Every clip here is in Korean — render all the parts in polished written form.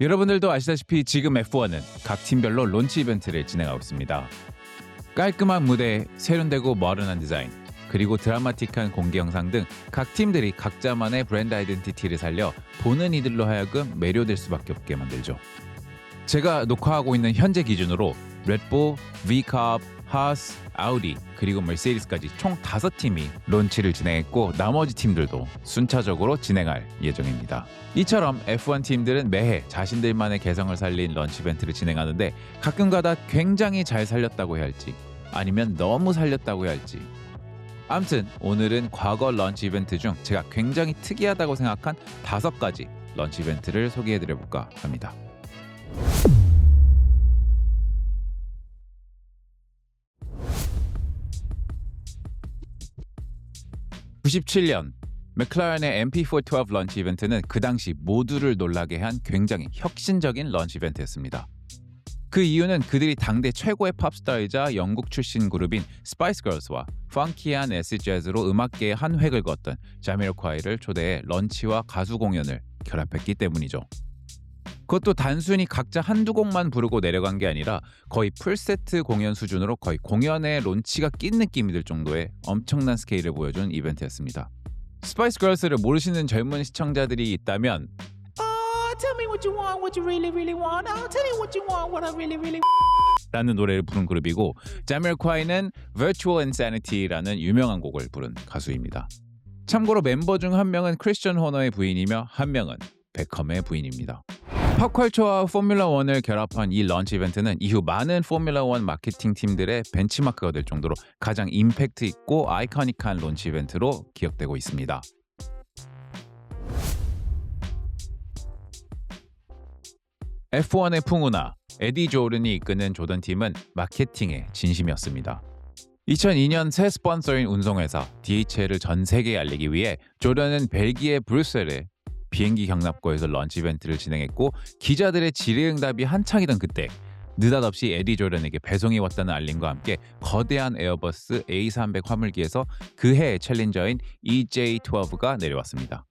여러분들도 아시다시피 지금 F1은 각 팀별로 론치 이벤트를 진행하고 있습니다. 깔끔한 무대, 세련되고 머든한 디자인, 그리고 드라마틱한 공개 영상 등 각 팀들이 각자만의 브랜드 아이덴티티를 살려 보는 이들로 하여금 매료될 수밖에 없게 만들죠. 제가 녹화하고 있는 현재 기준으로 레드불, V컵, 하스, 아우디, 그리고 머세디스까지 총 5팀이 론치를 진행했고 나머지 팀들도 순차적으로 진행할 예정입니다. 이처럼 F1 팀들은 매해 자신들만의 개성을 살린 런치 이벤트를 진행하는데 가끔가다 굉장히 잘 살렸다고 해야 할지 아니면 너무 살렸다고 해야 할지 아무튼 오늘은 과거 런치 이벤트 중 제가 굉장히 특이하다고 생각한 5가지 런치 이벤트를 소개해드려볼까 합니다. 97년 맥클라렌의 MP412 런치 이벤트는 그 당시 모두를 놀라게 한 굉장히 혁신적인 런치 이벤트였습니다. 그 이유는 그들이 당대 최고의 팝스타이자 영국 출신 그룹인 스파이스 걸스와 펑키한 에시드 재즈로 음악계에 한 획을 그었던 자미로콰이를 초대해 런치와 가수 공연을 결합했기 때문이죠. 그것도 단순히 각자 한두 곡만 부르고 내려간 게 아니라 거의 풀세트 공연 수준으로 거의 공연에 론치가 낀 느낌이 들 정도의 엄청난 스케일을 보여준 이벤트였습니다. 스파이스 걸스를 모르시는 젊은 시청자들이 있다면 Tell me what you want, what you really, really want. I'll tell you what you want, what I really, really 라는 노래를 부른 그룹이고 자미로콰이는 Virtual Insanity라는 유명한 곡을 부른 가수입니다. 참고로 멤버 중 한 명은 크리스천 호너의 부인이며 한 명은 베컴의 부인입니다. 팝컬처와 포뮬러1을 결합한 이 런치 이벤트는 이후 많은 포뮬러1 마케팅 팀들의 벤치마크가 될 정도로 가장 임팩트 있고 아이코닉한 런치 이벤트로 기억되고 있습니다. F1의 풍우나 에디 조른이 이끄는 조던팀은 마케팅의 진심이었습니다. 2002년 새 스폰서인 운송회사 DHL을 전 세계에 알리기 위해 조던은 벨기에 브뤼셀에 비행기 경납고에서 런치 이벤트를 진행했고 기자들의 질의응답이 한창이던 그때 느닷없이 에디 조던에게 배송이 왔다는 알림과 함께 거대한 에어버스 A300 화물기에서 그 해의 챌린저인 EJ12가 내려왔습니다.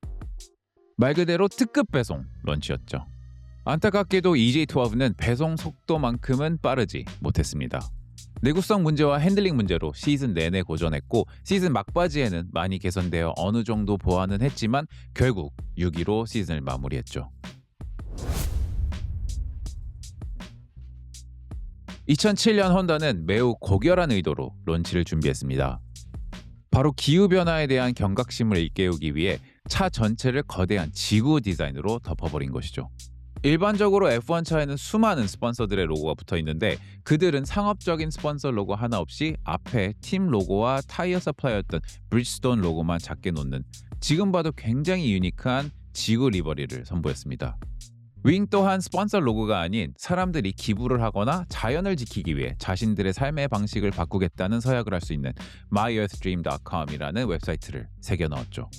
말 그대로 특급 배송 런치였죠. 안타깝게도 EJ12는 배송 속도만큼은 빠르지 못했습니다. 내구성 문제와 핸들링 문제로 시즌 내내 고전했고 시즌 막바지에는 많이 개선되어 어느 정도 보완은 했지만 결국 6위로 시즌을 마무리했죠. 2007년 혼다는 매우 고결한 의도로 론치를 준비했습니다. 바로 기후변화에 대한 경각심을 일깨우기 위해 차 전체를 거대한 지구 디자인으로 덮어버린 것이죠. 일반적으로 F1 차에는 수많은 스폰서들의 로고가 붙어 있는데 그들은 상업적인 스폰서 로고 하나 없이 앞에 팀 로고와 타이어 서플라이였던 브리지스톤 로고만 작게 놓는 지금 봐도 굉장히 유니크한 지구 리버리를 선보였습니다. 윙 또한 스폰서 로고가 아닌 사람들이 기부를 하거나 자연을 지키기 위해 자신들의 삶의 방식을 바꾸겠다는 서약을 할 수 있는 myearthdream.com이라는 웹사이트를 새겨 넣었죠.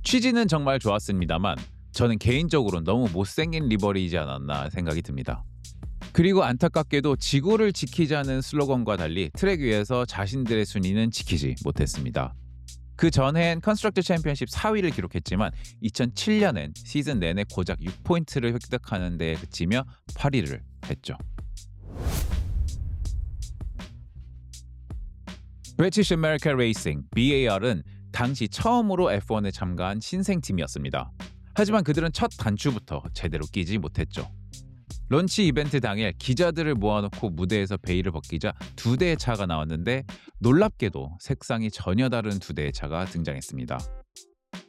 취지는 정말 좋았습니다만 저는 개인적으로 너무 못생긴 리버리이지 않았나 생각이 듭니다. 그리고 안타깝게도 지구를 지키자는 슬로건과 달리 트랙 위에서 자신들의 순위는 지키지 못했습니다. 그 전해엔 컨스트럭터 챔피언십 4위를 기록했지만 2007년엔 시즌 내내 고작 6포인트를 획득하는 데에 그치며 8위를 했죠. British American Racing, BAR은 당시 처음으로 F1에 참가한 신생팀이었습니다. 하지만 그들은 첫 단추부터 제대로 끼지 못했죠. 런치 이벤트 당일 기자들을 모아놓고 무대에서 베일을 벗기자 2대의 차가 나왔는데 놀랍게도 색상이 전혀 다른 2대의 차가 등장했습니다.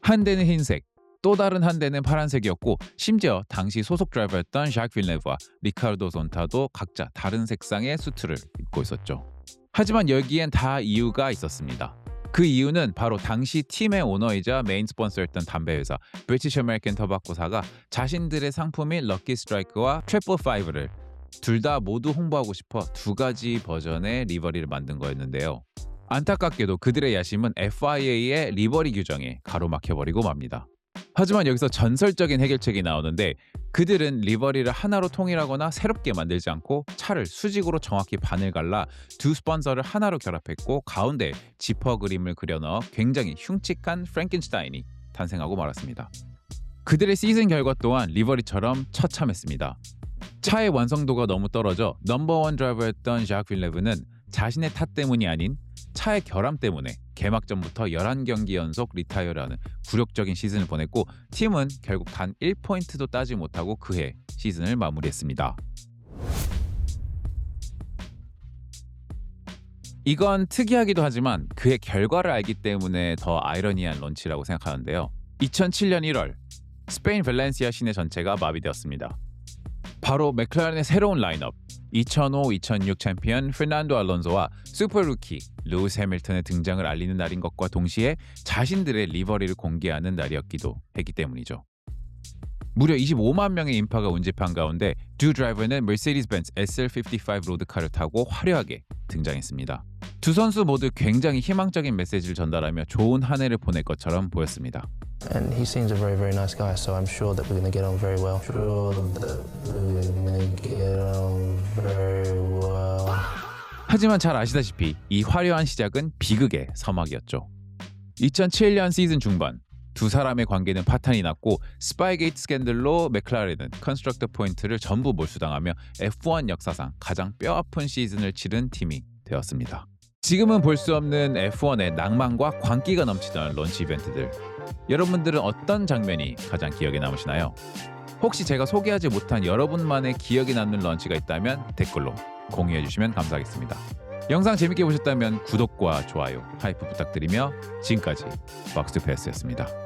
한 대는 흰색, 또 다른 한 대는 파란색이었고 심지어 당시 소속 드라이버였던 ዣ크 빌네브와 리카르도 손타도 각자 다른 색상의 수트를 입고 있었죠. 하지만 여기엔 다 이유가 있었습니다. 그 이유는 바로 당시 팀의 오너이자 메인 스폰서였던 담배 회사 브리티시 아메리칸 터바코사가 자신들의 상품인 럭키 스트라이크와 트리플 5를 둘 다 모두 홍보하고 싶어 2가지 버전의 리버리를 만든 거였는데요. 안타깝게도 그들의 야심은 FIA의 리버리 규정에 가로막혀버리고 맙니다. 하지만 여기서 전설적인 해결책이 나오는데 그들은 리버리를 하나로 통일하거나 새롭게 만들지 않고 차를 수직으로 정확히 반을 갈라 2 스폰서를 하나로 결합했고 가운데 지퍼 그림을 그려넣어 굉장히 흉측한 프랭켄슈타인이 탄생하고 말았습니다. 그들의 시즌 결과 또한 리버리처럼 처참했습니다. 차의 완성도가 너무 떨어져 넘버원 드라이버였던 ዣ크 빌레브는 자신의 탓 때문이 아닌 차의 결함 때문에 개막전부터 11경기 연속 리타이어라는 굴욕적인 시즌을 보냈고 팀은 결국 단 1포인트도 따지 못하고 그해 시즌을 마무리했습니다. 이건 특이하기도 하지만 그의 결과를 알기 때문에 더 아이러니한 런치라고 생각하는데요. 2007년 1월 스페인 밸렌시아 시내 전체가 마비되었습니다. 바로 맥클라렌의 새로운 라인업 2005-2006 챔피언 페르난도 알론소와 슈퍼 루키 루이스 해밀턴의 등장을 알리는 날인 것과 동시에 자신들의 리버리를 공개하는 날이었기도 했기 때문이죠. 무려 25만 명의 인파가 운집한 가운데 두 드라이버는 머세디스 벤츠 SL55 로드카를 타고 화려하게 등장했습니다. 두 선수 모두 굉장히 희망적인 메시지를 전달하며 좋은 한 해를 보낼 것처럼 보였습니다. And he seems a very, very nice guy, so I'm sure that we're going to get on very well. Sure that we're going to get on very well. 하지만 잘 아시다시피 이 화려한 시작은 비극의 서막이었죠. 2007년 시즌 중반 두 사람의 관계는 파탄이 났고 스파이게이트 스캔들로 맥클라렌은 컨스트럭터 포인트를 전부 몰수당하며 F1 역사상 가장 뼈아픈 시즌을 치른 팀이 되었습니다. 지금은 볼 수 없는 F1의 낭만과 광기가 넘치던 런치 이벤트들, 여러분들은 어떤 장면이 가장 기억에 남으시나요? 혹시 제가 소개하지 못한 여러분만의 기억에 남는 런치가 있다면 댓글로 공유해 주시면 감사하겠습니다. 영상 재밌게 보셨다면 구독과 좋아요, 하이프 부탁드리며 지금까지 박스투패스였습니다.